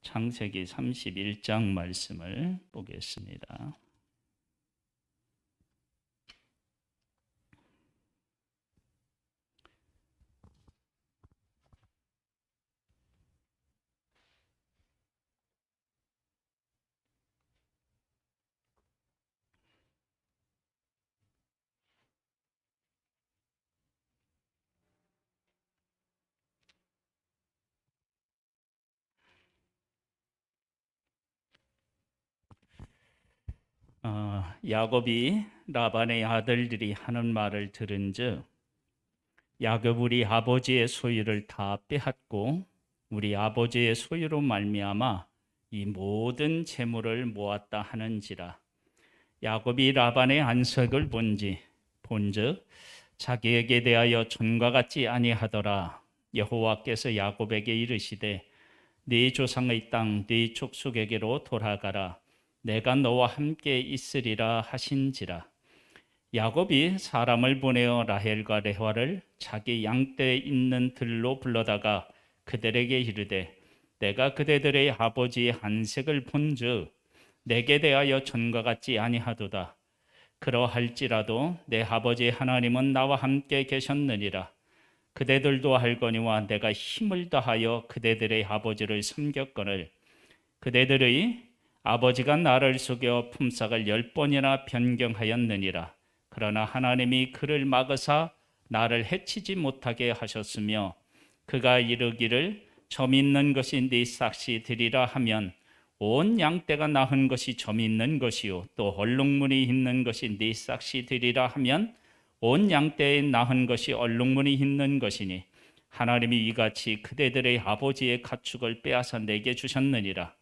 창세기 31장 말씀을 보겠습니다. 야곱이 라반의 아들들이 하는 말을 들은즉 야곱 우리 아버지의 소유를 다 빼앗고 우리 아버지의 소유로 말미암아 이 모든 재물을 모았다 하는지라. 야곱이 라반의 안색을 본즉 자기에게 대하여 전과 같지 아니하더라. 여호와께서 야곱에게 이르시되 네 조상의 땅 네 족속에게로 돌아가라. 내가 너와 함께 있으리라 하신지라. 야곱이 사람을 보내어 라헬과 레화를 자기 양떼에 있는 들로 불러다가 그들에게 이르되 내가 그대들의 아버지의 안색을 본즉 내게 대하여 전과 같지 아니하도다. 그러할지라도 내 아버지 하나님은 나와 함께 계셨느니라. 그대들도 알거니와 내가 힘을 다하여 그대들의 아버지를 섬겼거늘 그대들의 아버지가 나를 속여 품삯을 10번이나 변경하였느니라. 그러나 하나님이 그를 막으사 나를 해치지 못하게 하셨으며 그가 이르기를 점 있는 것이 네 싹시 되리라 하면 온 양떼가 낳은 것이 점 있는 것이요 또 얼룩무늬 있는 것이 네 싹시 되리라 하면 온 양떼에 낳은 것이 얼룩무늬 있는 것이니 하나님이 이같이 그대들의 아버지의 가축을 빼앗아 내게 주셨느니라.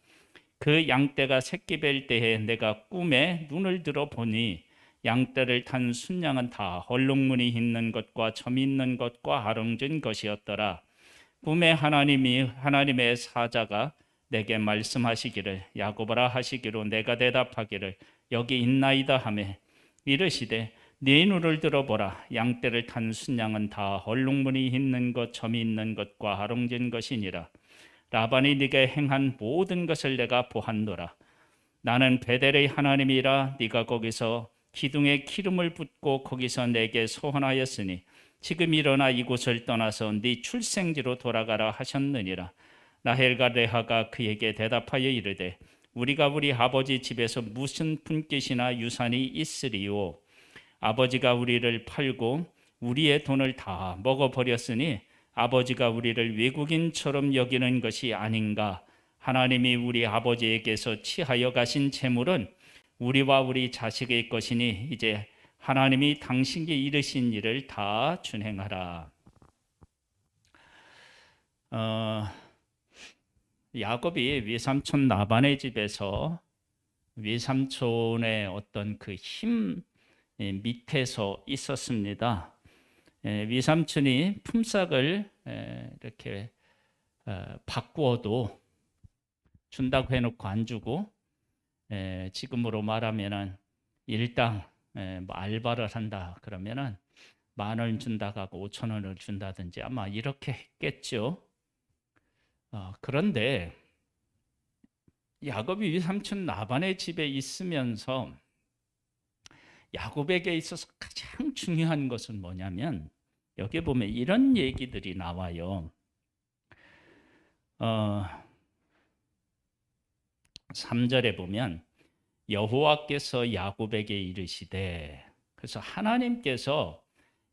그 양떼가 새끼 뵐 때에 내가 꿈에 눈을 들어 보니 양떼를 탄 순양은 다 얼룩무늬 있는 것과 점 있는 것과 아롱진 것이었더라. 꿈에 하나님의 사자가 내게 말씀하시기를 야곱아라 하시기로 내가 대답하기를 여기 있나이다 하매 이르시되 네 눈을 들어보라. 양떼를 탄 순양은 다 얼룩무늬 있는 것 점이 있는 것과 아롱진 것이니라. 라반이 네게 행한 모든 것을 내가 보았노라. 나는 베델의 하나님이라. 네가 거기서 기둥에 기름을 붓고 거기서 내게 소원하였으니 지금 일어나 이곳을 떠나서 네 출생지로 돌아가라 하셨느니라. 라헬과 레하가 그에게 대답하여 이르되 우리가 우리 아버지 집에서 무슨 분깃이나 유산이 있으리요. 아버지가 우리를 팔고 우리의 돈을 다 먹어버렸으니 아버지가 우리를 외국인처럼 여기는 것이 아닌가. 하나님이 우리 아버지에게서 취하여 가신 재물은 우리와 우리 자식의 것이니 이제 하나님이 당신께 이르신 일을 다 준행하라. 야곱이 외삼촌 라반의 집에서 외삼촌의 어떤 그 힘 밑에서 있었습니다. 외삼촌이 품삯을 이렇게 바꾸어도 준다고 해놓고 안 주고 지금으로 말하면은 일당 뭐 알바를 한다 그러면은 10,000원 준다고 하고 5,000원을 준다든지 아마 이렇게 했겠죠. 그런데 야곱이 외삼촌 라반의 집에 있으면서 야곱에게 있어서 가장 중요한 것은 뭐냐면 여기 보면 이런 얘기들이 나와요. 3절에 보면 여호와께서 야곱에게 이르시되, 그래서 하나님께서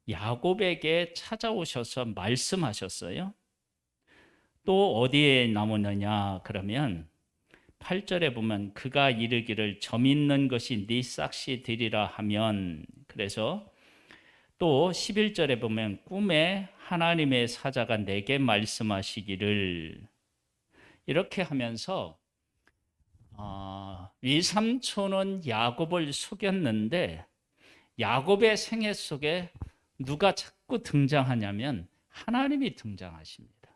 야곱에게 찾아오셔서 말씀하셨어요. 또 어디에 나오느냐 그러면 8절에 보면 그가 이르기를 점 있는 것이 네 싹시 되리라 하면, 그래서 또 11절에 보면 꿈에 하나님의 사자가 내게 말씀하시기를, 이렇게 하면서 외삼촌은 야곱을 속였는데 야곱의 생애 속에 누가 자꾸 등장하냐면 하나님이 등장하십니다.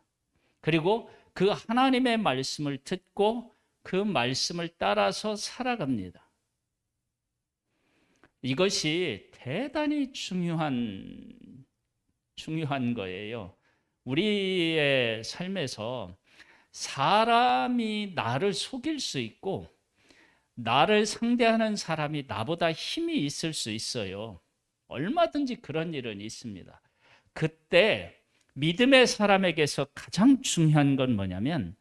그리고 그 하나님의 말씀을 듣고 그 말씀을 따라서 살아갑니다. 이것이 대단히 중요한 거예요. 우리의 삶에서 사람이 나를 속일 수 있고 나를 상대하는 사람이 나보다 힘이 있을 수 있어요. 얼마든지 그런 일은 있습니다. 그때 믿음의 사람에게서 가장 중요한 건 뭐냐면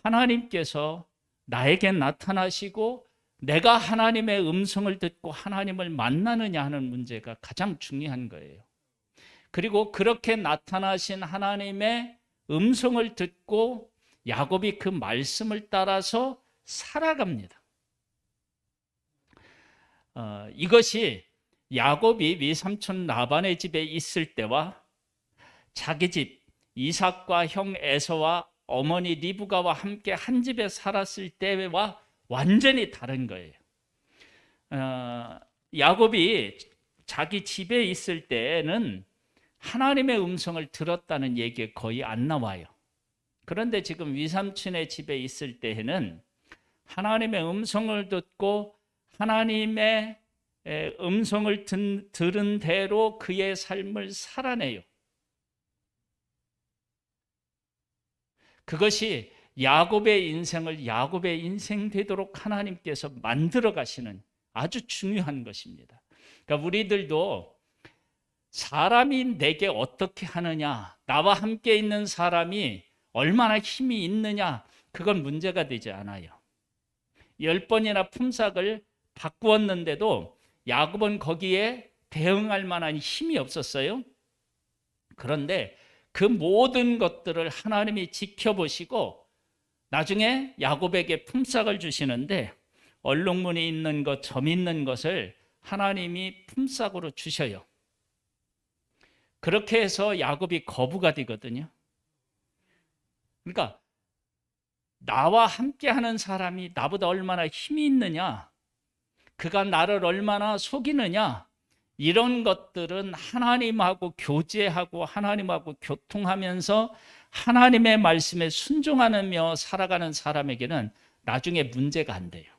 하나님께서 나에게 나타나시고 내가 하나님의 음성을 듣고 하나님을 만나느냐 하는 문제가 가장 중요한 거예요. 그리고 그렇게 나타나신 하나님의 음성을 듣고 야곱이 그 말씀을 따라서 살아갑니다. 이것이 야곱이 외삼촌 라반의 집에 있을 때와 자기 집 이삭과 형 에서와 어머니 리브가와 함께 한 집에 살았을 때와 완전히 다른 거예요. 야곱이 자기 집에 있을 때는 하나님의 음성을 들었다는 얘기가 거의 안 나와요. 그런데 지금 위삼촌의 집에 있을 때에는 하나님의 음성을 듣고 하나님의 음성을 들은 대로 그의 삶을 살아내요. 그것이 야곱의 인생을 야곱의 인생 되도록 하나님께서 만들어 가시는 아주 중요한 것입니다. 그러니까 우리들도 사람이 내게 어떻게 하느냐, 나와 함께 있는 사람이 얼마나 힘이 있느냐, 그건 문제가 되지 않아요. 10번이나 품삯을 바꾸었는데도 야곱은 거기에 대응할 만한 힘이 없었어요. 그런데 그 모든 것들을 하나님이 지켜보시고 나중에 야곱에게 품삯을 주시는데 얼룩무늬 있는 것, 점 있는 것을 하나님이 품삯으로 주셔요. 그렇게 해서 야곱이 거부가 되거든요. 그러니까 나와 함께하는 사람이 나보다 얼마나 힘이 있느냐, 그가 나를 얼마나 속이느냐, 이런 것들은 하나님하고 교제하고 하나님하고 교통하면서 하나님의 말씀에 순종하며 살아가는 사람에게는 나중에 문제가 안 돼요.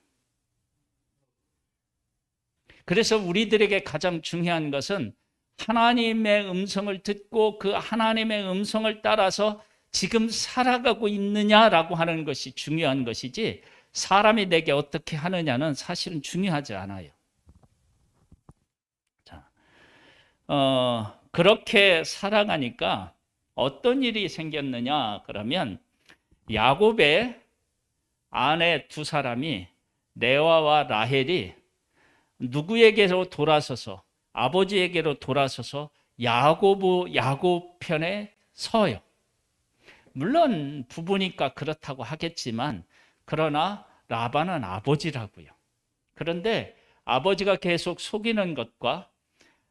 그래서 우리들에게 가장 중요한 것은 하나님의 음성을 듣고 그 하나님의 음성을 따라서 지금 살아가고 있느냐라고 하는 것이 중요한 것이지 사람이 내게 어떻게 하느냐는 사실은 중요하지 않아요. 자, 그렇게 살아가니까 어떤 일이 생겼느냐 그러면 야곱의 아내 두 사람이 레아와 라헬이 누구에게로 돌아서서 아버지에게로 돌아서서 야곱 편에 서요. 물론 부부니까 그렇다고 하겠지만 그러나 라반은 아버지라고요. 그런데 아버지가 계속 속이는 것과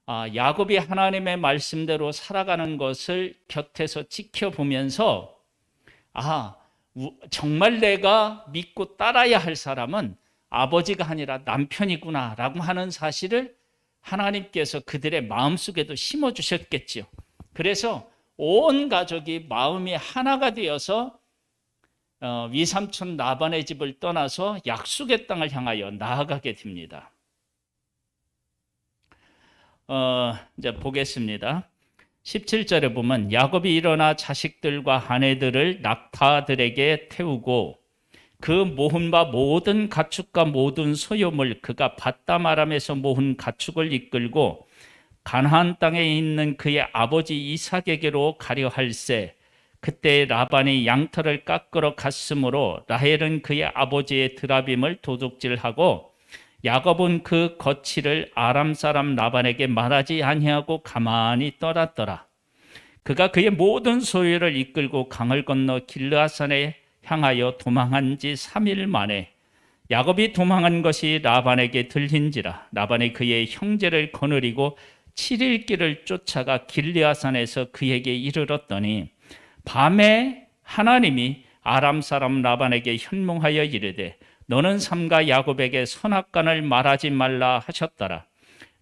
야곱이 하나님의 말씀대로 살아가는 것을 곁에서 지켜보면서 정말 내가 믿고 따라야 할 사람은 아버지가 아니라 남편이구나 라고 하는 사실을 하나님께서 그들의 마음속에도 심어주셨겠지요. 그래서 온 가족이 마음이 하나가 되어서 위삼촌 라반의 집을 떠나서 약속의 땅을 향하여 나아가게 됩니다. 이제 보겠습니다. 17절에 보면 야곱이 일어나 자식들과 아내들을 낙타들에게 태우고 그 모은 바 모든 가축과 모든 소유물 그가 밧담 아람에서 모은 가축을 이끌고 가나안 땅에 있는 그의 아버지 이삭에게로 가려 할세. 그때 라반이 양털을 깎으러 갔으므로 라헬은 그의 아버지의 드라빔을 도둑질하고 야곱은 그 거취를 아람 사람 라반에게 말하지 아니하고 가만히 떠났더라. 그가 그의 모든 소유를 이끌고 강을 건너 길르앗산에 향하여 도망한 지 3일 만에 야곱이 도망한 것이 라반에게 들린지라. 라반이 그의 형제를 거느리고 7일 길을 쫓아가 길르앗산에서 그에게 이르렀더니 밤에 하나님이 아람 사람 라반에게 현몽하여 이르되 너는 삼가 야곱에게 선악간을 말하지 말라 하셨더라.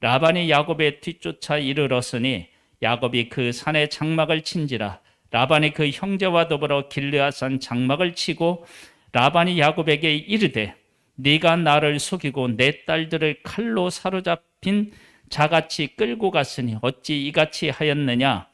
라반이 야곱에 뒤쫓아 이르렀으니 야곱이 그 산에 장막을 친지라. 라반이 그 형제와 더불어 길르앗산 장막을 치고 라반이 야곱에게 이르되 네가 나를 속이고 내 딸들을 칼로 사로잡힌 자같이 끌고 갔으니 어찌 이같이 하였느냐.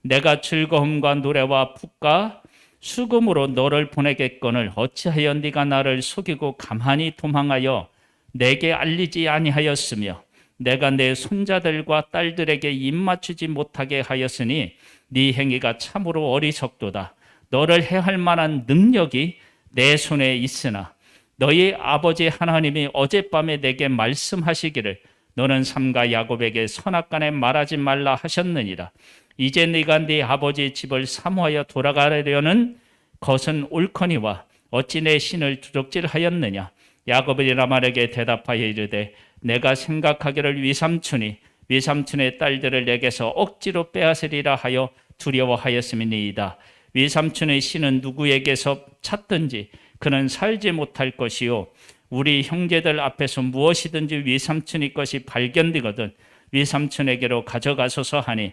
내가 즐거움과 노래와 풋과 수금으로 너를 보내겠거늘 어찌하여 네가 나를 속이고 가만히 도망하여 내게 알리지 아니하였으며 내가 내 손자들과 딸들에게 입맞추지 못하게 하였으니 네 행위가 참으로 어리석도다. 너를 해할 만한 능력이 내 손에 있으나 너희 아버지 하나님이 어젯밤에 내게 말씀하시기를 너는 삼가 야곱에게 선악간에 말하지 말라 하셨느니라. 이제 네가 네 아버지 집을 사모하여 돌아가려는 것은 옳거니와 어찌 내 신을 두적질하였느냐. 야곱이 라반에게 대답하여 이르되 내가 생각하기를 위삼촌의 딸들을 내게서 억지로 빼앗으리라 하여 두려워하였음이니이다. 위삼촌의 신은 누구에게서 찾든지 그는 살지 못할 것이요 우리 형제들 앞에서 무엇이든지 위삼촌의 것이 발견되거든 위삼촌에게로 가져가소서 하니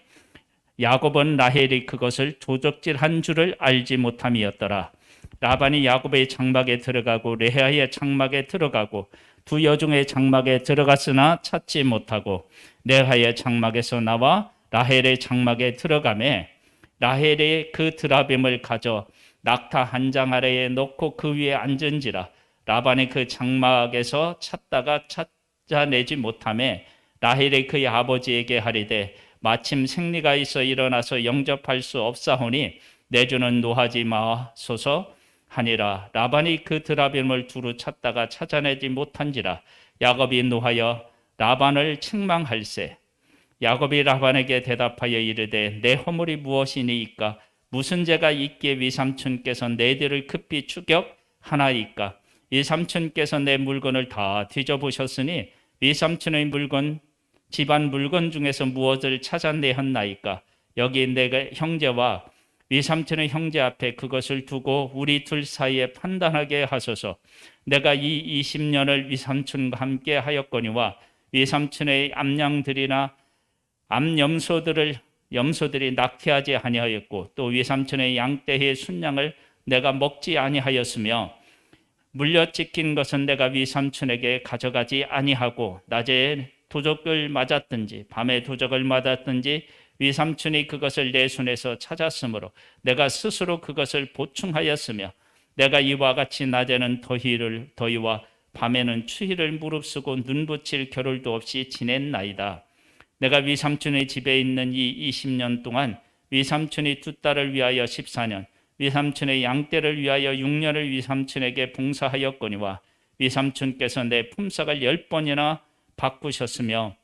야곱은 라헬이 그것을 도적질한 줄을 알지 못함이었더라. 라반이 야곱의 장막에 들어가고 레아의 장막에 들어가고 두 여종의 장막에 들어갔으나 찾지 못하고 레아의 장막에서 나와 라헬의 장막에 들어가매 라헬이 그 드라빔을 가져 낙타 한 장 아래에 놓고 그 위에 앉은지라. 라반이 그 장막에서 찾다가 찾아내지 못하매 라헬이 그의 아버지에게 하리되 마침 생리가 있어 일어나서 영접할 수 없사오니 내주는 노하지 마소서 하니라. 라반이 그 드라빔을 두루 찾다가 찾아내지 못한지라. 야곱이 노하여 라반을 책망할세. 야곱이 라반에게 대답하여 이르되 내 허물이 무엇이니이까 무슨 죄가 있기에 위삼촌께서 내들을 급히 추격하나이까. 위삼촌께서 내 물건을 다 뒤져보셨으니 위삼촌의 물건 집안 물건 중에서 무엇을 찾아내었나이까. 여기 내가 형제와 위삼촌의 형제 앞에 그것을 두고 우리 둘 사이에 판단하게 하소서. 내가 이 20년을 위삼촌과 함께 하였거니와 위삼촌의 암양들이나 염소들이 낙태하지 아니하였고 또 위삼촌의 양떼의 순양을 내가 먹지 아니하였으며 물려 찢긴 것은 내가 위삼촌에게 가져가지 아니하고 낮에 도적을 맞았든지 밤에 도적을 맞았든지 위삼촌이 그것을 내 손에서 찾았으므로 내가 스스로 그것을 보충하였으며 내가 이와 같이 낮에는 더위와 밤에는 추위를 무릅쓰고 눈붙일 겨를도 없이 지냈나이다. 내가 위삼촌의 집에 있는 이 20년 동안 위삼촌이 두 딸을 위하여 14년 위삼촌의 양떼를 위하여 6년을 위삼촌에게 봉사하였거니와 위삼촌께서 내 품삯을 10번이나 바꾸셨으며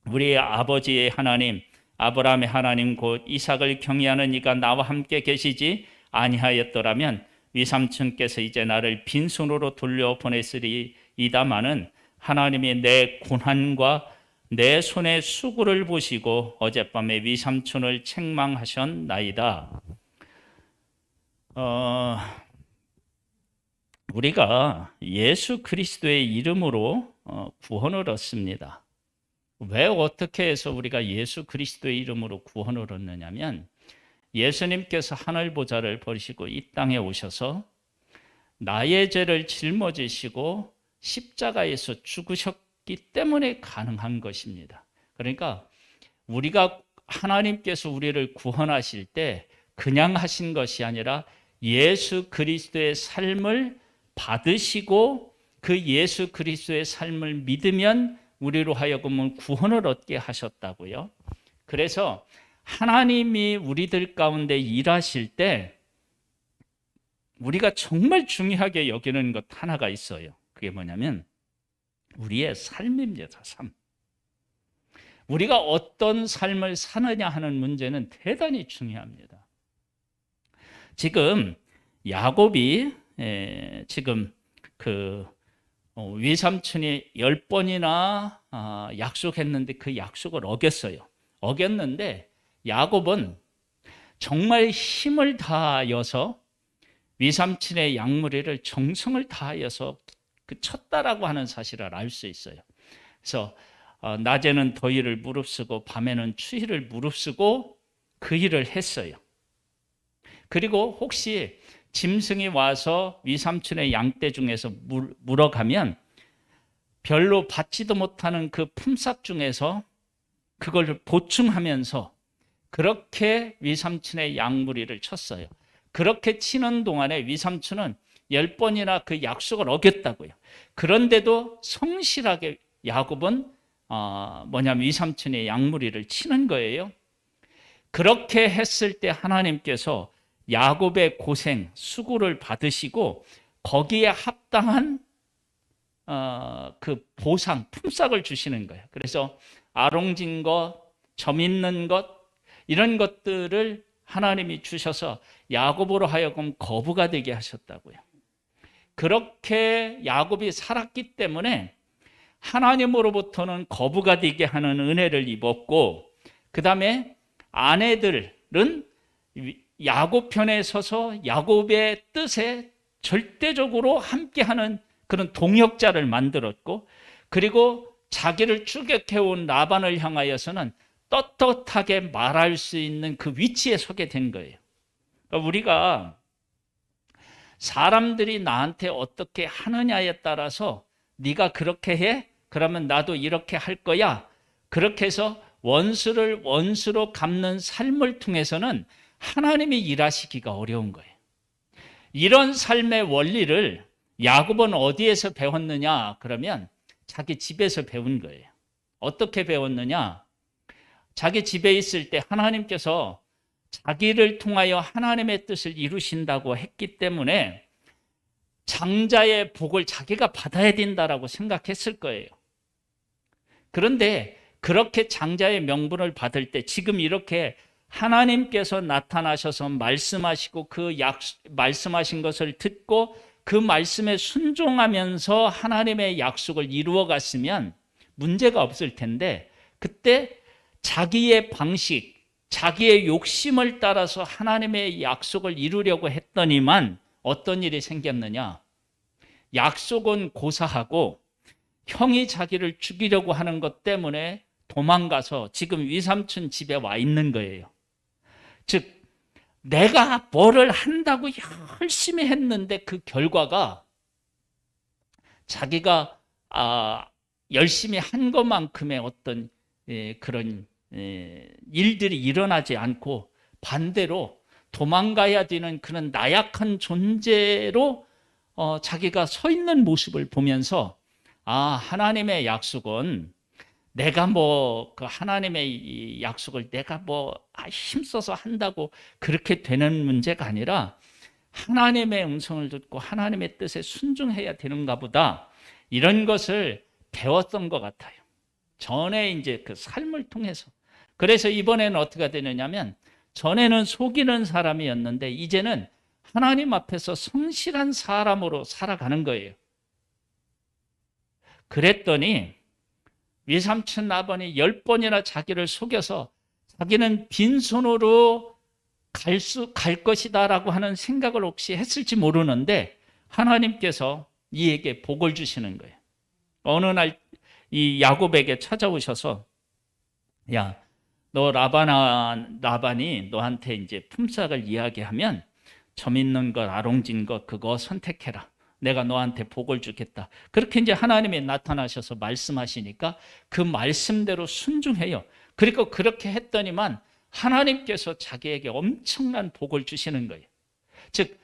우리의 아버지의 하나님 아브라함의 하나님 곧 이삭을 경외하는 이가 나와 함께 계시지 아니하였더라면 위삼촌께서 이제 나를 빈손으로 돌려보냈으리이다마는 하나님이 내 고난과 내 손의 수고를 보시고 어젯밤에 위삼촌을 책망하셨나이다. 우리가 예수 그리스도의 이름으로 구원을 얻습니다. 왜 어떻게 해서 우리가 예수 그리스도의 이름으로 구원을 얻느냐면 예수님께서 하늘 보좌를 버리시고 이 땅에 오셔서 나의 죄를 짊어지시고 십자가에서 죽으셨기 때문에 가능한 것입니다. 그러니까 우리가 하나님께서 우리를 구원하실 때 그냥 하신 것이 아니라 예수 그리스도의 삶을 받으시고 그 예수 그리스도의 삶을 믿으면 우리로 하여금은 구원을 얻게 하셨다고요. 그래서 하나님이 우리들 가운데 일하실 때 우리가 정말 중요하게 여기는 것 하나가 있어요. 그게 뭐냐면 우리의 삶입니다. 삶. 우리가 어떤 삶을 사느냐 하는 문제는 대단히 중요합니다. 지금 야곱이 지금 위삼촌이 10번이나 약속했는데 그 약속을 어겼는데 야곱은 정말 힘을 다하여서 위삼촌의 양무리를 정성을 다하여서 쳤다라고 하는 사실을 알 수 있어요. 그래서 낮에는 더위를 무릅쓰고 밤에는 추위를 무릅쓰고 그 일을 했어요. 그리고 혹시 짐승이 와서 위삼촌의 양떼 중에서 물어가면 별로 받지도 못하는 그 품삯 중에서 그걸 보충하면서 그렇게 위삼촌의 양무리를 쳤어요. 그렇게 치는 동안에 위삼촌은 10번이나 그 약속을 어겼다고요. 그런데도 성실하게 야곱은 위삼촌의 양무리를 치는 거예요. 그렇게 했을 때 하나님께서 야곱의 고생, 수고를 받으시고 거기에 합당한 그 보상, 품삯을 주시는 거예요. 그래서 아롱진 것, 점 있는 것, 이런 것들을 하나님이 주셔서 야곱으로 하여금 거부가 되게 하셨다고요. 그렇게 야곱이 살았기 때문에 하나님으로부터는 거부가 되게 하는 은혜를 입었고, 그 다음에 아내들은 야곱 편에 서서 야곱의 뜻에 절대적으로 함께하는 그런 동역자를 만들었고, 그리고 자기를 추격해온 라반을 향하여서는 떳떳하게 말할 수 있는 그 위치에 서게 된 거예요. 그러니까 우리가 사람들이 나한테 어떻게 하느냐에 따라서 네가 그렇게 해? 그러면 나도 이렇게 할 거야. 그렇게 해서 원수를 원수로 갚는 삶을 통해서는 하나님이 일하시기가 어려운 거예요. 이런 삶의 원리를 야곱은 어디에서 배웠느냐? 그러면 자기 집에서 배운 거예요. 어떻게 배웠느냐? 자기 집에 있을 때 하나님께서 자기를 통하여 하나님의 뜻을 이루신다고 했기 때문에 장자의 복을 자기가 받아야 된다라고 생각했을 거예요. 그런데 그렇게 장자의 명분을 받을 때 지금 이렇게 하나님께서 나타나셔서 말씀하시고 말씀하신 것을 듣고 그 말씀에 순종하면서 하나님의 약속을 이루어 갔으면 문제가 없을 텐데, 그때 자기의 방식, 자기의 욕심을 따라서 하나님의 약속을 이루려고 했더니만 어떤 일이 생겼느냐? 약속은 고사하고 형이 자기를 죽이려고 하는 것 때문에 도망가서 지금 위삼촌 집에 와 있는 거예요. 즉 내가 뭐를 한다고 열심히 했는데 그 결과가 자기가 열심히 한 것만큼의 어떤 그런 일들이 일어나지 않고 반대로 도망가야 되는 그런 나약한 존재로 자기가 서 있는 모습을 보면서 하나님의 약속은 내가 그 하나님의 이 약속을 내가 힘써서 한다고 그렇게 되는 문제가 아니라 하나님의 음성을 듣고 하나님의 뜻에 순종해야 되는가 보다, 이런 것을 배웠던 것 같아요. 전에 이제 그 삶을 통해서. 그래서 이번에는 어떻게 되느냐면, 전에는 속이는 사람이었는데 이제는 하나님 앞에서 성실한 사람으로 살아가는 거예요. 그랬더니 위삼촌 라반이 10번이나 자기를 속여서 자기는 빈손으로 갈 것이다라고 하는 생각을 혹시 했을지 모르는데 하나님께서 이에게 복을 주시는 거예요. 어느 날 이 야곱에게 찾아오셔서, 야, 너 라반이 너한테 이제 품삯을 이야기하면 점 있는 것, 아롱진 것 그거 선택해라. 내가 너한테 복을 주겠다. 그렇게 이제 하나님이 나타나셔서 말씀하시니까 그 말씀대로 순종해요. 그리고 그렇게 했더니만 하나님께서 자기에게 엄청난 복을 주시는 거예요. 즉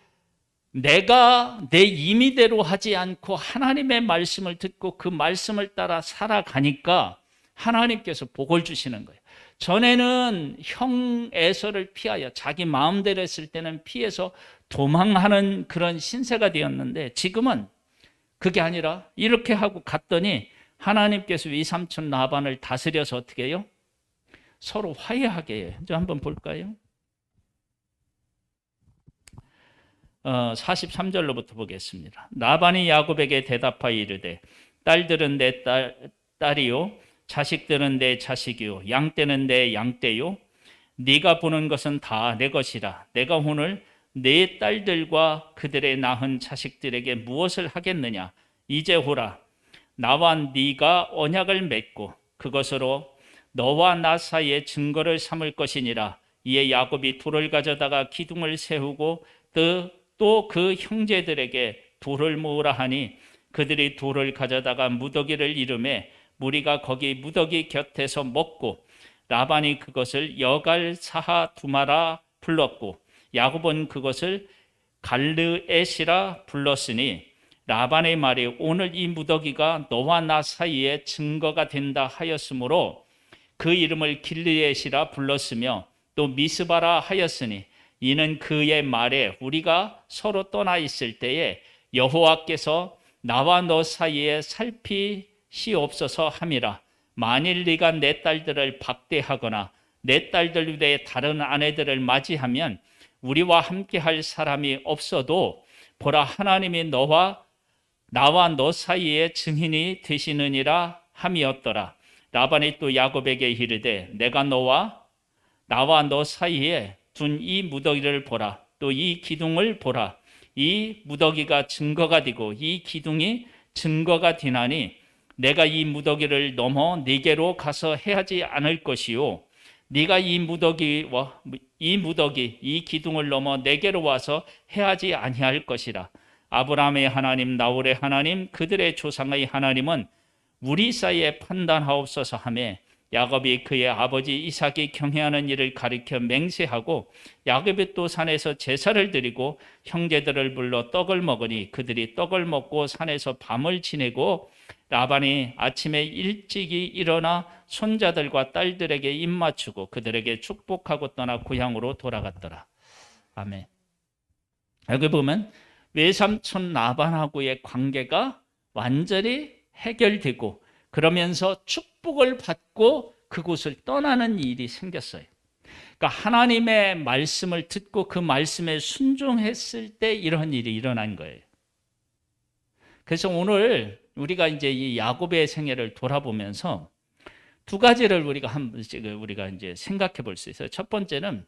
내가 내 임의대로 하지 않고 하나님의 말씀을 듣고 그 말씀을 따라 살아가니까 하나님께서 복을 주시는 거예요. 전에는 형 에서를 피하여 자기 마음대로 했을 때는 피해서 도망하는 그런 신세가 되었는데, 지금은 그게 아니라 이렇게 하고 갔더니 하나님께서 위삼촌 라반을 다스려서 어떻게 해요? 서로 화해하게 해요. 이제 한번 볼까요? 43절로부터 보겠습니다. 라반이 야곱에게 대답하여 이르되 딸들은 내 딸이요 자식들은 내 자식이요 양떼는 내 양떼요 네가 보는 것은 다 내 것이라. 내가 오늘 내 딸들과 그들의 낳은 자식들에게 무엇을 하겠느냐? 이제 보라, 나와 네가 언약을 맺고 그것으로 너와 나 사이에 증거를 삼을 것이니라. 이에 야곱이 돌을 가져다가 기둥을 세우고 또 그 형제들에게 돌을 모으라 하니 그들이 돌을 가져다가 무더기를 이르매 무리가 거기 무더기 곁에서 먹고 라반이 그것을 여갈사하 두마라 불렀고 야곱은 그것을 갈르엣이라 불렀으니 라반의 말이 오늘 이 무더기가 너와 나 사이에 증거가 된다 하였으므로 그 이름을 길르엣이라 불렀으며 또 미스바라 하였으니 이는 그의 말에 우리가 서로 떠나 있을 때에 여호와께서 나와 너 사이에 살피시옵소서 함이라. 만일 네가 내 딸들을 박대하거나 내 딸들 외에 다른 아내들을 맞이하면 우리와 함께할 사람이 없어도 보라 하나님이 나와 너 사이에 증인이 되시느니라 함이었더라. 라반이 또 야곱에게 이르되 내가 나와 너 사이에 둔 이 무더기를 보라. 또 이 기둥을 보라. 이 무더기가 증거가 되고 이 기둥이 증거가 되나니 내가 이 무더기를 넘어 네게로 가서 해하지 않을 것이요 네가 이 기둥을 넘어 네게로 와서 해하지 아니할 것이라. 아브라함의 하나님, 나홀의 하나님, 그들의 조상의 하나님은 우리 사이에 판단하옵소서 하며 야곱이 그의 아버지 이삭이 경외하는 일을 가리켜 맹세하고 야곱이 또 산에서 제사를 드리고 형제들을 불러 떡을 먹으니 그들이 떡을 먹고 산에서 밤을 지내고 라반이 아침에 일찍이 일어나 손자들과 딸들에게 입맞추고 그들에게 축복하고 떠나 고향으로 돌아갔더라. 아멘. 여기 보면 외삼촌 라반하고의 관계가 완전히 해결되고 그러면서 축복을 받고 그곳을 떠나는 일이 생겼어요. 그러니까 하나님의 말씀을 듣고 그 말씀에 순종했을 때 이런 일이 일어난 거예요. 그래서 오늘 우리가 이제 이 야곱의 생애를 돌아보면서 두 가지를 우리가 이제 생각해 볼 수 있어요. 첫 번째는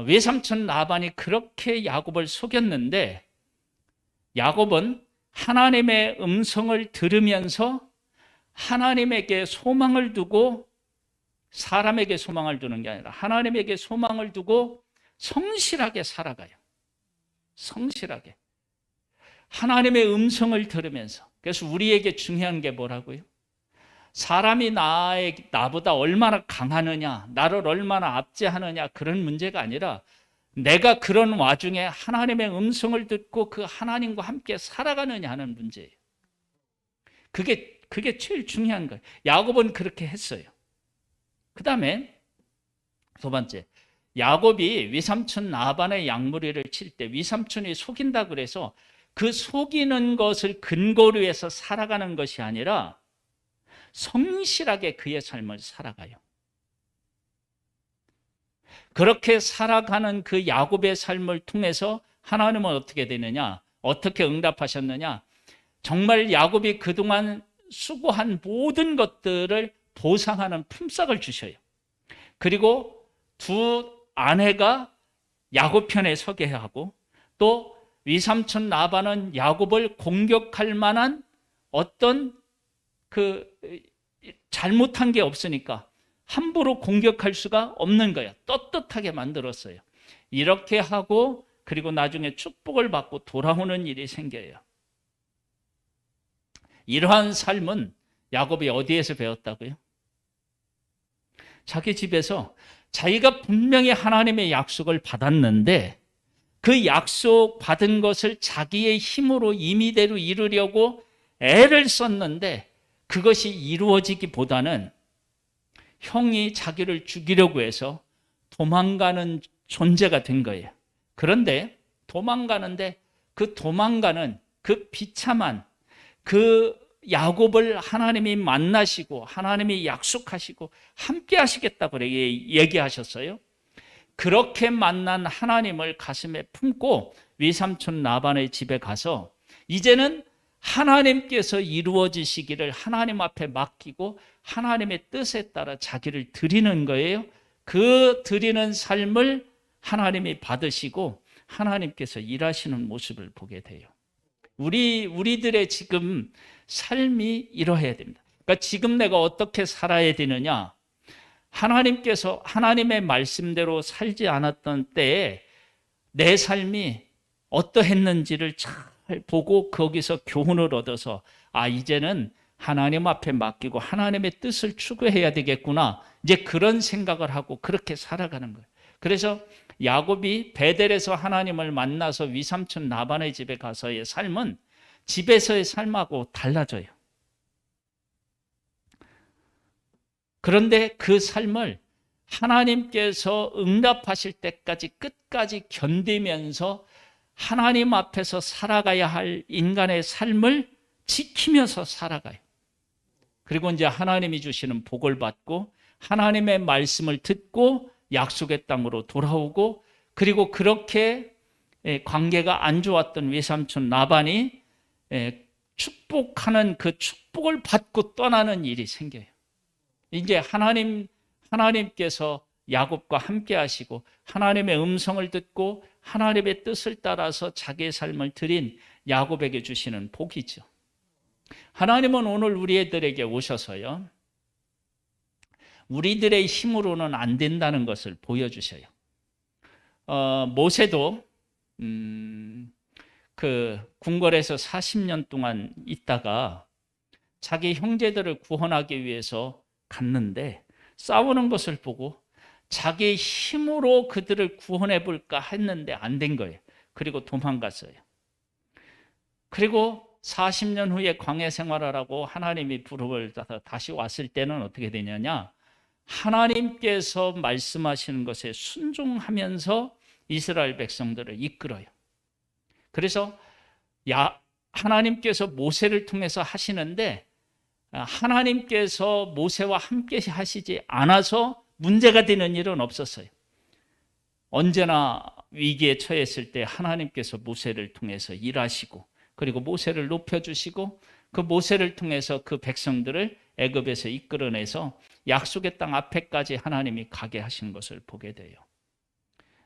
외삼촌 라반이 그렇게 야곱을 속였는데 야곱은 하나님의 음성을 들으면서 하나님에게 소망을 두고 사람에게 소망을 두는 게 아니라 하나님에게 소망을 두고 성실하게 살아가요. 성실하게. 하나님의 음성을 들으면서. 그래서 우리에게 중요한 게 뭐라고요? 사람이 나보다 얼마나 강하느냐, 나를 얼마나 압제하느냐 그런 문제가 아니라 내가 그런 와중에 하나님의 음성을 듣고 그 하나님과 함께 살아가느냐 하는 문제예요. 그게 제일 중요한 거예요. 야곱은 그렇게 했어요. 그 다음에 두 번째, 야곱이 위삼촌 라반의 양무리를 칠 때 위삼촌이 속인다 그래서 그 속이는 것을 근거로 해서 살아가는 것이 아니라 성실하게 그의 삶을 살아가요. 그렇게 살아가는 그 야곱의 삶을 통해서 하나님은 어떻게 되느냐? 어떻게 응답하셨느냐? 정말 야곱이 그동안 수고한 모든 것들을 보상하는 품삯을 주셔요. 그리고 두 아내가 야곱 편에 서게 하고 또 위삼촌 라반은 야곱을 공격할 만한 어떤 잘못한 게 없으니까 함부로 공격할 수가 없는 거야. 떳떳하게 만들었어요. 이렇게 하고 그리고 나중에 축복을 받고 돌아오는 일이 생겨요. 이러한 삶은 야곱이 어디에서 배웠다고요? 자기 집에서 자기가 분명히 하나님의 약속을 받았는데 그 약속 받은 것을 자기의 힘으로 임의대로 이루려고 애를 썼는데 그것이 이루어지기보다는 형이 자기를 죽이려고 해서 도망가는 존재가 된 거예요. 그런데 도망가는데 그 도망가는 그 비참한 그 야곱을 하나님이 만나시고 하나님이 약속하시고 함께 하시겠다고 얘기하셨어요. 그렇게 만난 하나님을 가슴에 품고 위삼촌 라반의 집에 가서 이제는 하나님께서 이루어지시기를 하나님 앞에 맡기고 하나님의 뜻에 따라 자기를 드리는 거예요. 그 드리는 삶을 하나님이 받으시고 하나님께서 일하시는 모습을 보게 돼요. 우리들의 지금 삶이 이러해야 됩니다. 그러니까 지금 내가 어떻게 살아야 되느냐? 하나님께서 하나님의 말씀대로 살지 않았던 때에 내 삶이 어떠했는지를 잘 보고 거기서 교훈을 얻어서 이제는 하나님 앞에 맡기고 하나님의 뜻을 추구해야 되겠구나. 이제 그런 생각을 하고 그렇게 살아가는 거예요. 그래서 야곱이 베델에서 하나님을 만나서 위삼촌 라반의 집에 가서의 삶은 집에서의 삶하고 달라져요. 그런데 그 삶을 하나님께서 응답하실 때까지 끝까지 견디면서 하나님 앞에서 살아가야 할 인간의 삶을 지키면서 살아가요. 그리고 이제 하나님이 주시는 복을 받고 하나님의 말씀을 듣고 약속의 땅으로 돌아오고, 그리고 그렇게 관계가 안 좋았던 외삼촌 라반이 축복하는 그 축복을 받고 떠나는 일이 생겨요. 이제 하나님께서 야곱과 함께 하시고 하나님의 음성을 듣고 하나님의 뜻을 따라서 자기의 삶을 드린 야곱에게 주시는 복이죠. 하나님은 오늘 우리들에게 오셔서요, 우리들의 힘으로는 안 된다는 것을 보여주셔요. 모세도 그 궁궐에서 40년 동안 있다가 자기 형제들을 구원하기 위해서 갔는데 싸우는 것을 보고 자기 힘으로 그들을 구원해 볼까 했는데 안 된 거예요. 그리고 도망갔어요. 그리고 40년 후에 광야 생활을 하고 하나님이 부름을 받아서 다시 왔을 때는 어떻게 되냐냐, 하나님께서 말씀하시는 것에 순종하면서 이스라엘 백성들을 이끌어요. 그래서 하나님께서 모세를 통해서 하시는데 하나님께서 모세와 함께 하시지 않아서 문제가 되는 일은 없었어요. 언제나 위기에 처했을 때 하나님께서 모세를 통해서 일하시고, 그리고 모세를 높여주시고 그 모세를 통해서 그 백성들을 애굽에서 이끌어내서 약속의 땅 앞에까지 하나님이 가게 하신 것을 보게 돼요.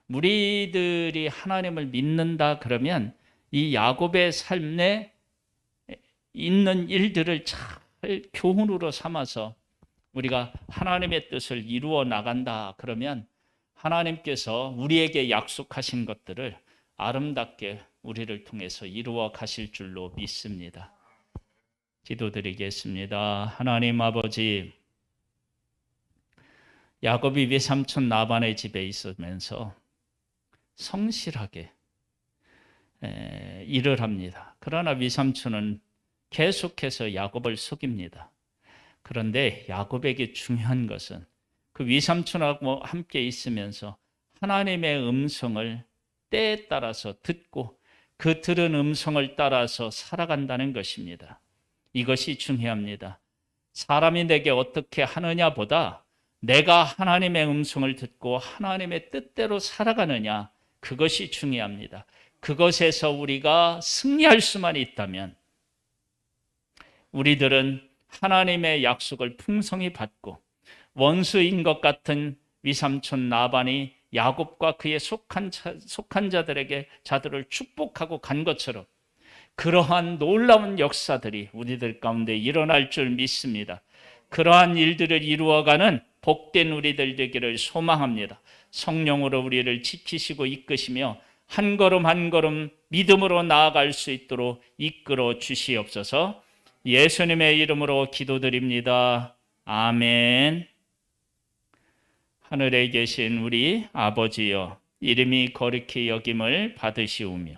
우리들이 하나님을 믿는다 그러면 이 야곱의 삶에 있는 일들을 잘 교훈으로 삼아서 우리가 하나님의 뜻을 이루어 나간다 그러면 하나님께서 우리에게 약속하신 것들을 아름답게 우리를 통해서 이루어 가실 줄로 믿습니다. 기도드리겠습니다. 하나님 아버지, 야곱이 외삼촌 라반의 집에 있으면서 성실하게 일을 합니다. 그러나 외삼촌은 계속해서 야곱을 속입니다. 그런데 야곱에게 중요한 것은 그 외삼촌하고 함께 있으면서 하나님의 음성을 때에 따라서 듣고 그 들은 음성을 따라서 살아간다는 것입니다. 이것이 중요합니다. 사람이 내게 어떻게 하느냐보다 내가 하나님의 음성을 듣고 하나님의 뜻대로 살아가느냐, 그것이 중요합니다. 그것에서 우리가 승리할 수만 있다면 우리들은 하나님의 약속을 풍성히 받고 원수인 것 같은 위삼촌 라반이 야곱과 그의 속한 자들을 축복하고 간 것처럼 그러한 놀라운 역사들이 우리들 가운데 일어날 줄 믿습니다. 그러한 일들을 이루어가는 복된 우리들 되기를 소망합니다. 성령으로 우리를 지키시고 이끄시며 한 걸음 한 걸음 믿음으로 나아갈 수 있도록 이끌어 주시옵소서. 예수님의 이름으로 기도드립니다. 아멘. 하늘에 계신 우리 아버지여, 이름이 거룩히 여김을 받으시오며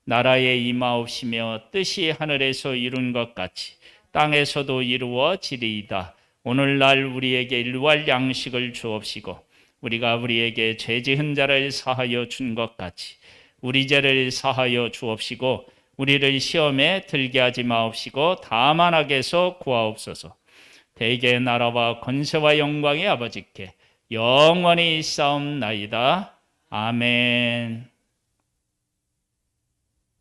나라에 임하옵시며 뜻이 하늘에서 이룬 것 같이 땅에서도 이루어지리이다. 오늘날 우리에게 일용할 양식을 주옵시고 우리가 우리에게 죄 지은 자를 사하여 준 것 같이 우리 죄를 사하여 주옵시고 우리를 시험에 들게 하지 마옵시고 다만 악에서 구하옵소서. 대개 나라와 권세와 영광의 아버지께 영원히 있사옵나이다. 아멘.